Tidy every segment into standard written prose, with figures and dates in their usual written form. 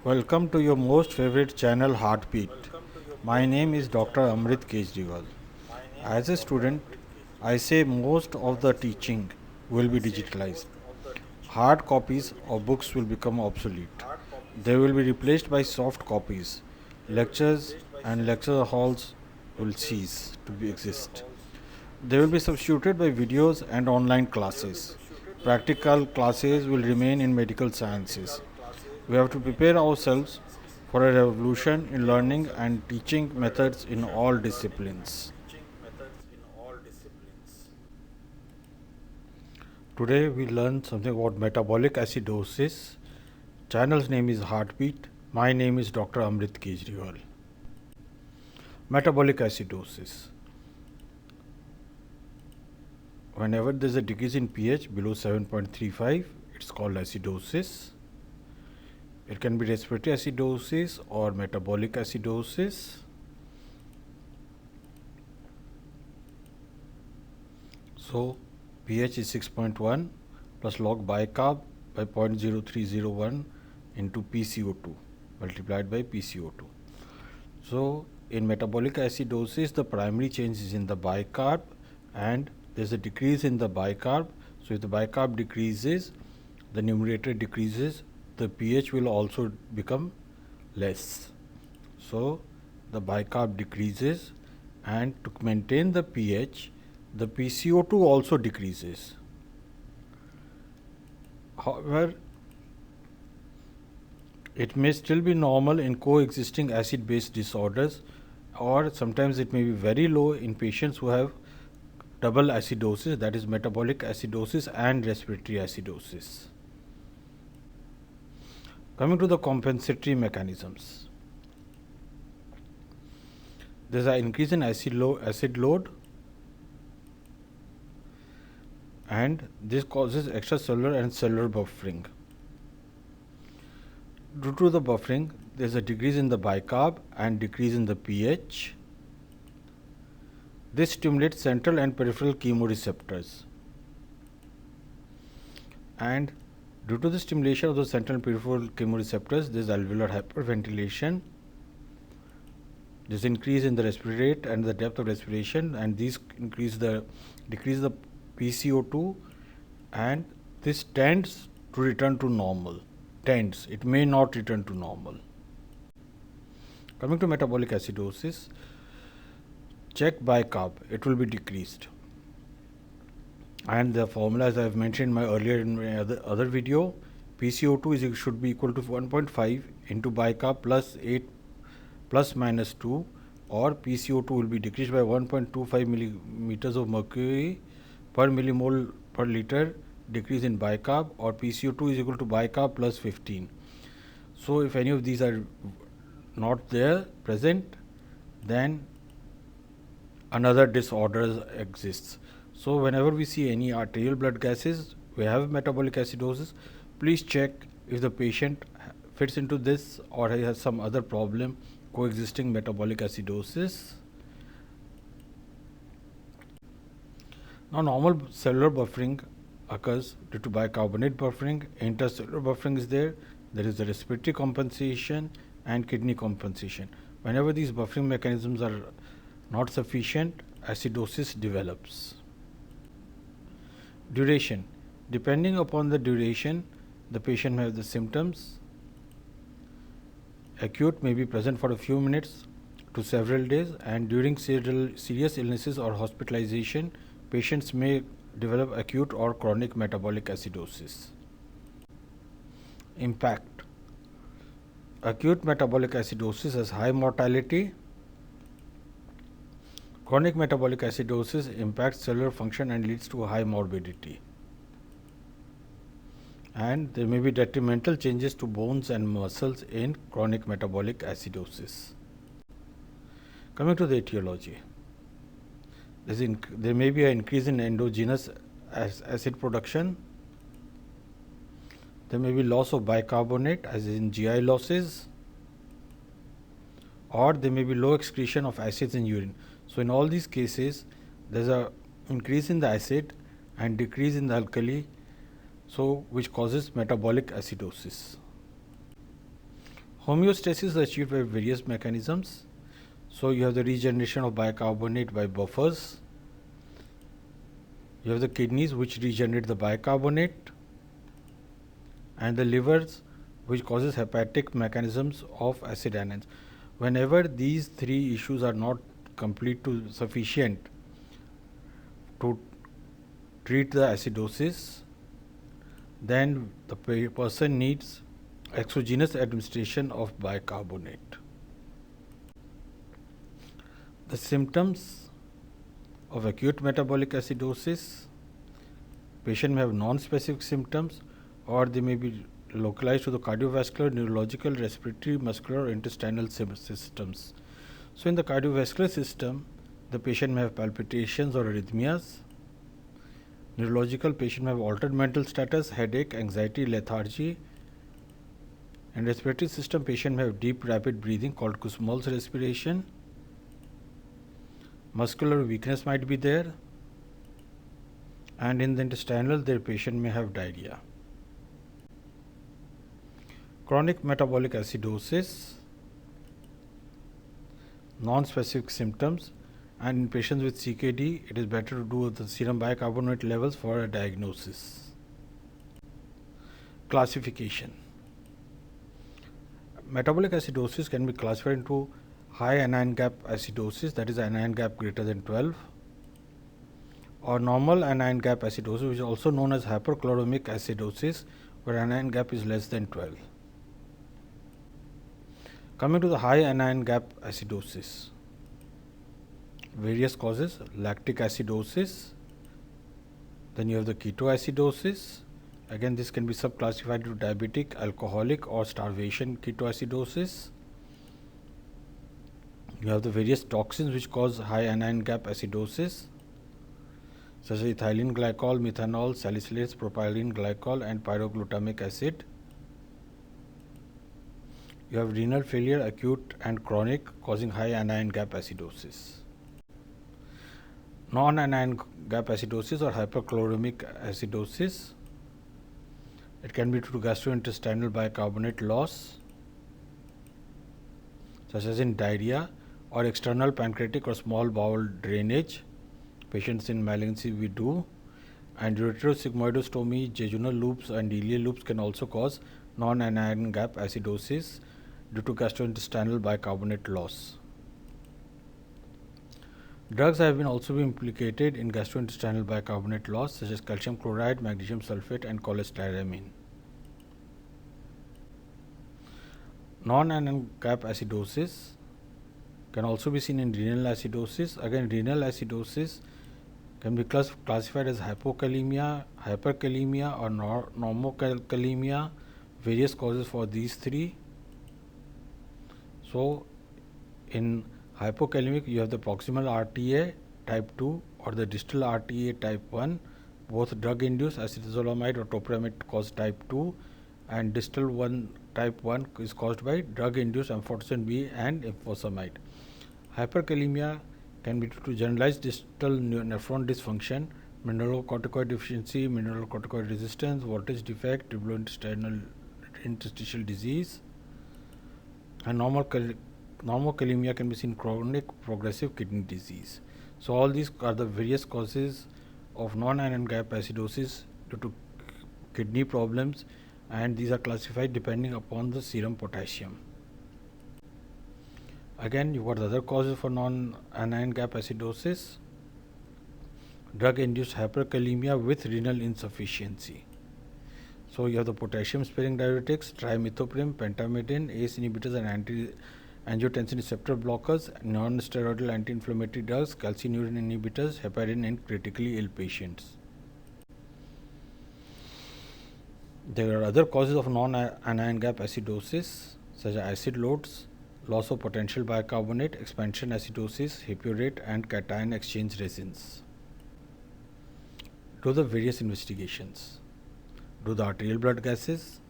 Welcome to your most favorite channel, Heartbeat. My name is Dr. Amrit Kejriwal. As a student, I say most of the teaching will be digitalized. Hard copies of books will become obsolete. They will be replaced by soft copies. Lectures and lecture halls will cease to exist. They will be substituted by videos and online classes. Practical classes will remain in medical sciences. We have to prepare ourselves for a revolution in learning and teaching methods in all disciplines. Today we learn something about metabolic acidosis. Channel's name is Heartbeat. My name is Dr. Amrit Kejriwal. Metabolic acidosis. Whenever there is a decrease in pH below 7.35, it's called acidosis. It can be respiratory acidosis or metabolic acidosis. So pH is 6.1 plus log bicarb by 0.0301 into PCO2 multiplied by PCO2. So in metabolic acidosis, the primary change is in the bicarb and there is a decrease in the bicarb. So if the bicarb decreases, the numerator decreases, the pH will also become less. So the bicarb decreases, and to maintain the pH, the PCO2 also decreases. However, it may still be normal in coexisting acid-base disorders, or sometimes it may be very low in patients who have double acidosis, that is metabolic acidosis and respiratory acidosis. Coming to the compensatory mechanisms, there is an increase in acid load, and this causes extracellular and cellular buffering. Due to the buffering, there is a decrease in the bicarb and decrease in the pH. This stimulates central and peripheral chemoreceptors, and due to the stimulation of the central and peripheral chemoreceptors, there is alveolar hyperventilation. There is increase in the respiratory rate and the depth of respiration, and these decrease the PCO2, and this tends to return to normal. It may not return to normal. Coming to metabolic acidosis, check bicarb, it will be decreased. And the formula, as I have mentioned in my other video, PCO2 should be equal to 1.5 into bicarb plus 8 plus minus 2, or PCO2 will be decreased by 1.25 millimeters of mercury per millimole per liter decrease in bicarb, or PCO2 is equal to bicarb plus 15. So if any of these are not there present, then another disorder exists. So whenever we see any arterial blood gases, we have metabolic acidosis, please check if the patient fits into this or he has some other problem coexisting metabolic acidosis. Now normal cellular buffering occurs due to bicarbonate buffering, intercellular buffering is there is the respiratory compensation and kidney compensation. Whenever these buffering mechanisms are not sufficient, acidosis develops. Duration. Depending upon the duration, the patient may have the symptoms. Acute may be present for a few minutes to several days, and during serious illnesses or hospitalization, patients may develop acute or chronic metabolic acidosis. Impact. Acute metabolic acidosis has high mortality. Chronic metabolic acidosis impacts cellular function and leads to high morbidity. And there may be detrimental changes to bones and muscles in chronic metabolic acidosis. Coming to the etiology, there may be an increase in endogenous acid production. There may be loss of bicarbonate, as in GI losses, or there may be low excretion of acids in urine. So in all these cases, there is an increase in the acid and decrease in the alkali, so which causes metabolic acidosis. Homeostasis is achieved by various mechanisms. So you have the regeneration of bicarbonate by buffers. You have the kidneys which regenerate the bicarbonate, and the livers which causes hepatic mechanisms of acid anions. Whenever these three issues are not complete to sufficient to treat the acidosis, then the person needs exogenous administration of bicarbonate. The symptoms of acute metabolic acidosis: patient may have non-specific symptoms, or they may be localized to the cardiovascular, neurological, respiratory, muscular, or intestinal systems. So in the cardiovascular system, the patient may have palpitations or arrhythmias. Neurological, patient may have altered mental status, headache, anxiety, lethargy. And respiratory system, patient may have deep rapid breathing called Kussmaul's respiration. Muscular weakness might be there, and in the intestinal, their patient may have diarrhea. Chronic metabolic acidosis, non-specific symptoms, and in patients with CKD, it is better to do the serum bicarbonate levels for a diagnosis. Classification: metabolic acidosis can be classified into high anion gap acidosis, that is anion gap greater than 12, or normal anion gap acidosis, which is also known as hyperchloromic acidosis, where anion gap is less than 12. Coming to the high anion gap acidosis, various causes: lactic acidosis, then you have the ketoacidosis. Again, this can be subclassified into diabetic, alcoholic, or starvation ketoacidosis. You have the various toxins which cause high anion gap acidosis, such as ethylene glycol, methanol, salicylates, propylene glycol, and pyroglutamic acid. You have renal failure, acute and chronic, causing high anion gap acidosis. Non-anion gap acidosis or hyperchloromic acidosis, it can be due to gastrointestinal bicarbonate loss, such as in diarrhea, or external pancreatic or small bowel drainage. Patients in malignancy we do. And ureterosigmoidostomy, jejunal loops, and ileal loops can also cause non-anion gap acidosis due to gastrointestinal bicarbonate loss. Drugs have been also been implicated in gastrointestinal bicarbonate loss, such as calcium chloride, magnesium sulfate, and cholestyramine. Non-anion gap acidosis can also be seen in renal acidosis. Again, renal acidosis can be classified as hypokalemia, hyperkalemia, or normokalemia. Various causes for these three. So, in hypokalemic, you have the proximal RTA type 2 or the distal RTA type 1. Both drug-induced acetazolamide or topiramate cause type 2, and distal 1 type 1 is caused by drug-induced amphotericin B and furosemide. Hyperkalemia can be due to generalized distal nephron dysfunction, mineralocorticoid deficiency, mineralocorticoid resistance, voltage defect, tubulointestinal disease. And normokalemia can be seen chronic progressive kidney disease. So all these are the various causes of non-anion gap acidosis due to kidney problems, and these are classified depending upon the serum potassium. Again, you got the other causes for non-anion gap acidosis: drug-induced hyperkalemia with renal insufficiency. So you have the potassium-sparing diuretics, trimethoprim, pentamidine, ACE inhibitors, and angiotensin receptor blockers, non-steroidal anti-inflammatory drugs, calcineurin inhibitors, heparin in critically ill patients. There are other causes of non-anion gap acidosis, such as acid loads, loss of potential bicarbonate, expansion acidosis, hippurate, and cation exchange resins. Do the various investigations. Do the arterial blood gases,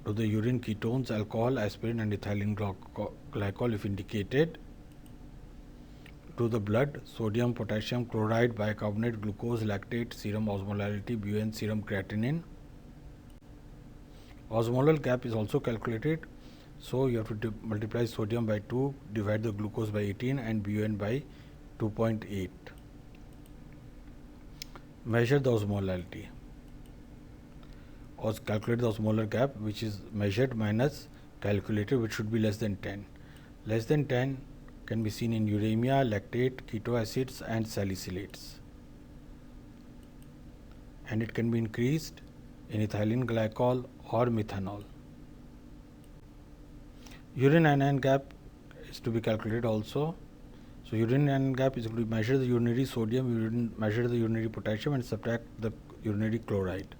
do the urine ketones, alcohol, aspirin, and ethylene glycol if indicated. Do the blood, sodium, potassium, chloride, bicarbonate, glucose, lactate, serum osmolality, BUN, serum creatinine. Osmolar gap is also calculated So you have to multiply sodium by 2, divide the glucose by 18 and BUN by 2.8. Measure the osmolality or calculate the osmolar gap, which is measured minus calculated, which should be less than 10. Less than 10 can be seen in uremia, lactate, keto acids and salicylates, and it can be increased in ethylene glycol or methanol. Urine anion gap is to be calculated also. So urine anion gap is going to measure the urinary sodium, measure the urinary potassium and subtract the urinary chloride.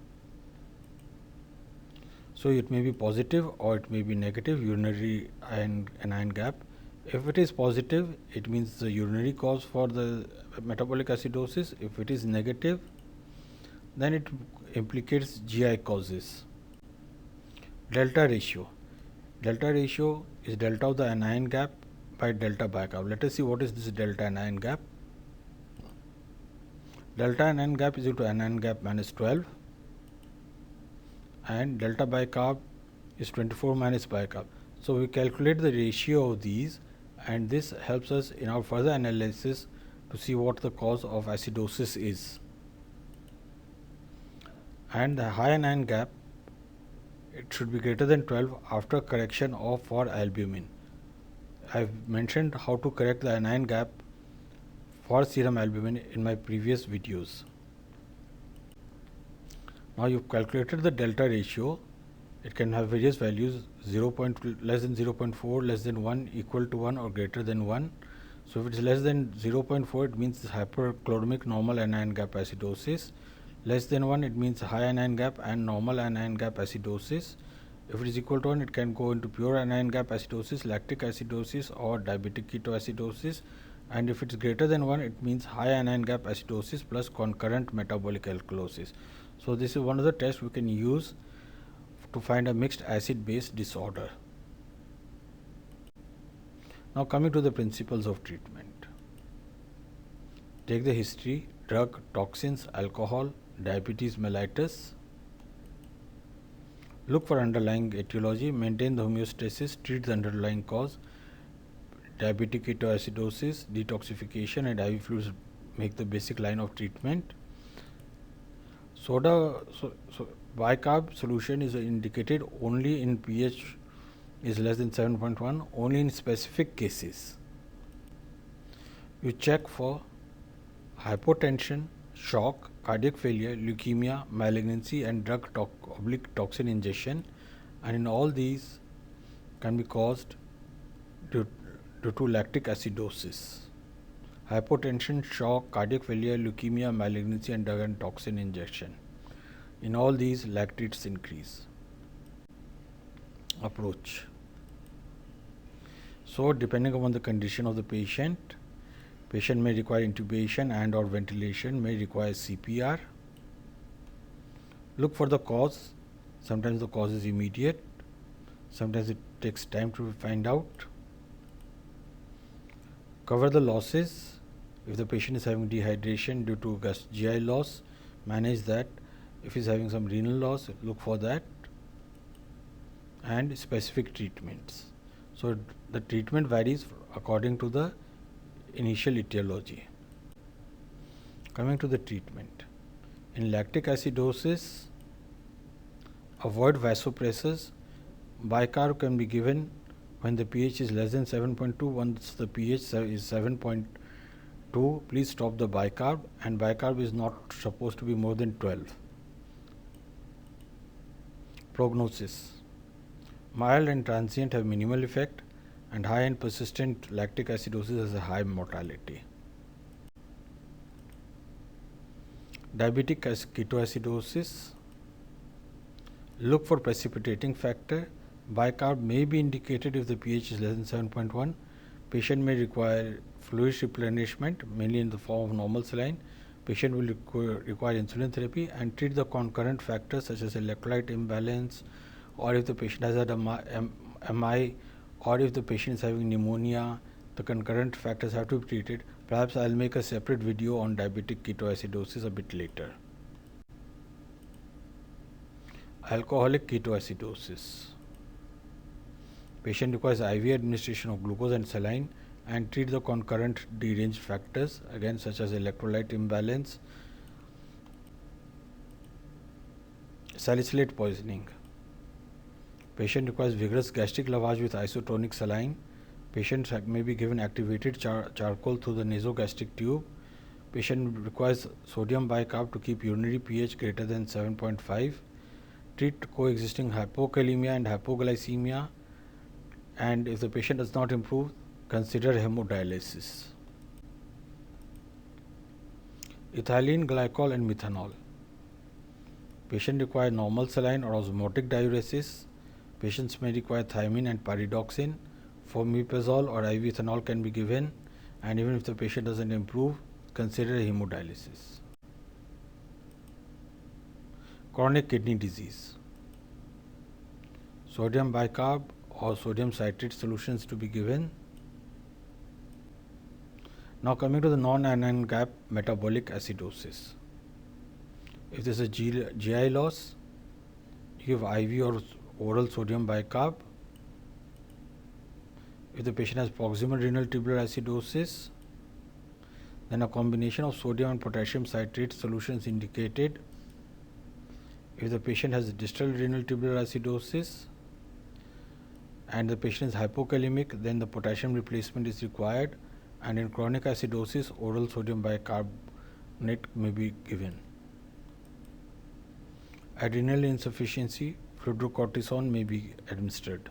So it may be positive or it may be negative urinary anion gap. If it is positive, it means the urinary cause for the metabolic acidosis. If it is negative, then it implicates GI causes. Delta ratio. Delta ratio is delta of the anion gap by delta bicarb. Let us see what is this delta anion gap. Delta anion gap is equal to anion gap minus 12, and delta bicarb is 24 minus bicarb. So we calculate the ratio of these, and this helps us in our further analysis to see what the cause of acidosis is. And the high anion gap, it should be greater than 12 after correction of for albumin. I have mentioned how to correct the anion gap for serum albumin in my previous videos. Now you have calculated the delta ratio. It can have various values: 0. Less than 0.4, less than 1, equal to 1 or greater than 1. So if it is less than 0.4, it means hyperchloremic normal anion gap acidosis. Less than 1, it means high anion gap and normal anion gap acidosis. If it is equal to 1, it can go into pure anion gap acidosis, lactic acidosis or diabetic ketoacidosis. And if it is greater than 1, it means high anion gap acidosis plus concurrent metabolic alkalosis. So this is one of the tests we can use to find a mixed acid base disorder. Now coming to the principles of treatment. Take the history: drug, toxins, alcohol, diabetes mellitus. Look for underlying etiology, maintain the homeostasis, treat the underlying cause. Diabetic ketoacidosis, detoxification and IV fluids make the basic line of treatment. Bicarb solution is indicated only in pH is less than 7.1, only in specific cases. You check for hypotension, shock, cardiac failure, leukemia, malignancy and drug toxin ingestion, and in all these can be caused due to lactic acidosis. Hypotension, shock, cardiac failure, leukemia, malignancy and drug and toxin injection. In all these, lactates increase. Approach. So depending upon the condition of the patient may require intubation and or ventilation, may require CPR. Look for the cause. Sometimes the cause is immediate, sometimes it takes time to find out. Cover the losses. If the patient is having dehydration due to GI loss, manage that. If he is having some renal loss, look for that. And specific treatments. So the treatment varies according to the initial etiology. Coming to the treatment. In lactic acidosis, avoid vasopressors. Bicarb can be given when the pH is less than 7.2. Once the pH is 7.2, please stop the bicarb, and bicarb is not supposed to be more than 12. Prognosis. Mild and transient have minimal effect, and high and persistent lactic acidosis has a high mortality. Diabetic ketoacidosis. Look for precipitating factor. Bicarb may be indicated if the pH is less than 7.1. Patient may require fluid replenishment, mainly in the form of normal saline. Patient will require insulin therapy, and treat the concurrent factors such as electrolyte imbalance, or if the patient has had a MI, or if the patient is having pneumonia, the concurrent factors have to be treated. Perhaps I will make a separate video on diabetic ketoacidosis a bit later. Alcoholic ketoacidosis. Patient requires IV administration of glucose and saline, and treat the concurrent deranged factors, again such as electrolyte imbalance, salicylate poisoning. Patient requires vigorous gastric lavage with isotonic saline. Patient may be given activated charcoal through the nasogastric tube. Patient requires sodium bicarb to keep urinary pH greater than 7.5. Treat coexisting hypokalemia and hypoglycemia, and if the patient does not improve, consider hemodialysis. Ethylene glycol and methanol. Patient require normal saline or osmotic diuresis. Patients may require thiamine and pyridoxine. Fomepizole or IV ethanol can be given, and even if the patient doesn't improve, consider hemodialysis. Chronic kidney disease. Sodium bicarb or sodium citrate solutions to be given. Now coming to the non-anion gap metabolic acidosis. If there is a GI loss, you give IV or oral sodium bicarb. If the patient has proximal renal tubular acidosis, then a combination of sodium and potassium citrate solutions indicated. If the patient has distal renal tubular acidosis and the patient is hypokalemic, then the potassium replacement is required, and in chronic acidosis, oral sodium bicarbonate may be given. Adrenal insufficiency, fludrocortisone may be administered.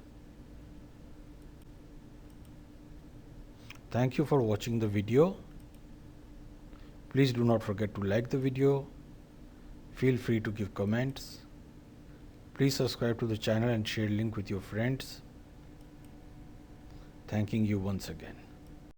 Thank you for watching the video. Please do not forget to like the video. Feel free to give comments. Please subscribe to the channel and share link with your friends. Thanking you once again.